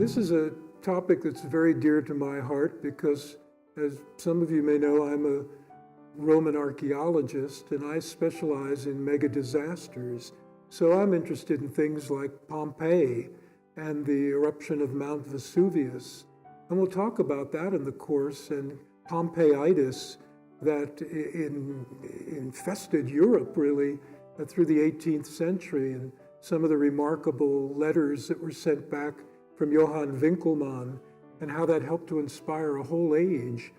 This is a topic that's very dear to my heart because, as some of you may know, I'm a Roman archaeologist and I specialize in mega disasters. So I'm interested in things like Pompeii and the eruption of Mount Vesuvius. And we'll talk about that in the course, and Pompeiitis that infested Europe really through the 18th century, and some of the remarkable letters that were sent back from Johann Winckelmann, and how that helped to inspire a whole age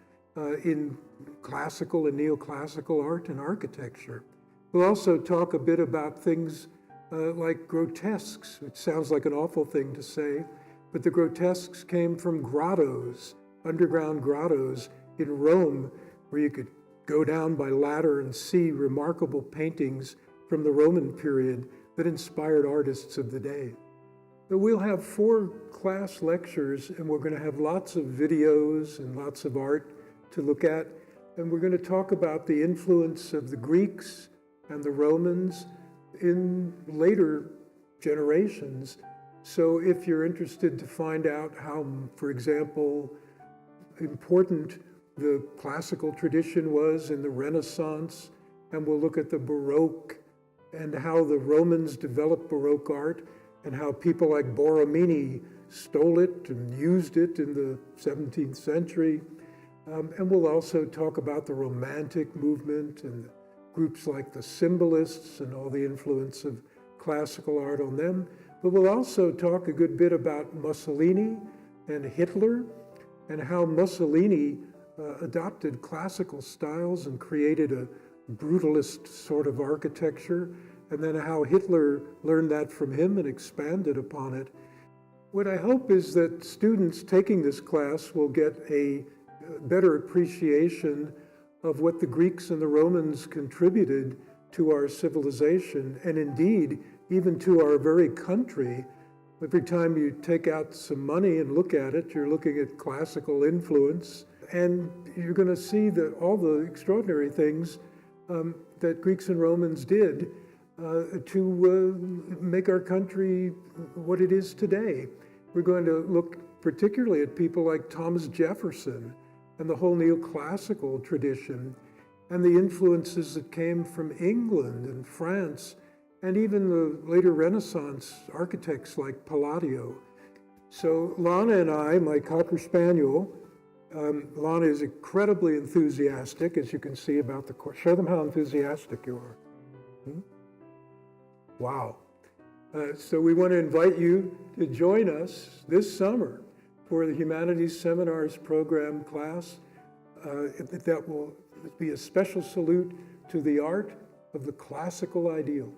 in classical and neoclassical art and architecture. We'll also talk a bit about things like grotesques, which sounds like an awful thing to say, but the grotesques came from grottos, underground grottos in Rome, where you could go down by ladder and see remarkable paintings from the Roman period that inspired artists of the day. But we'll have 4 class lectures, and we're going to have lots of videos and lots of art to look at. And we're going to talk about the influence of the Greeks and the Romans in later generations. So if you're interested to find out how, for example, important the classical tradition was in the Renaissance, and we'll look at the Baroque and how the Romans developed Baroque art, and how people like Borromini stole it and used it in the 17th century. And we'll also talk about the Romantic movement and groups like the Symbolists and all the influence of classical art on them. But we'll also talk a good bit about Mussolini and Hitler, and how Mussolini adopted classical styles and created a brutalist sort of architecture, and then how Hitler learned that from him and expanded upon it. What I hope is that students taking this class will get a better appreciation of what the Greeks and the Romans contributed to our civilization, and indeed, even to our very country. Every time you take out some money and look at it, you're looking at classical influence, and you're going to see all the extraordinary things that Greeks and Romans did to make our country what it is today. We're going to look particularly at people like Thomas Jefferson and the whole neoclassical tradition, and the influences that came from England and France, and even the later Renaissance architects like Palladio. So Lana and I, my Cocker Spaniel, Lana is incredibly enthusiastic, as you can see about the course. Show them how enthusiastic you are. Wow. So we want to invite you to join us this summer for the Humanities Seminars program class. That will be a special salute to the art of the classical ideal.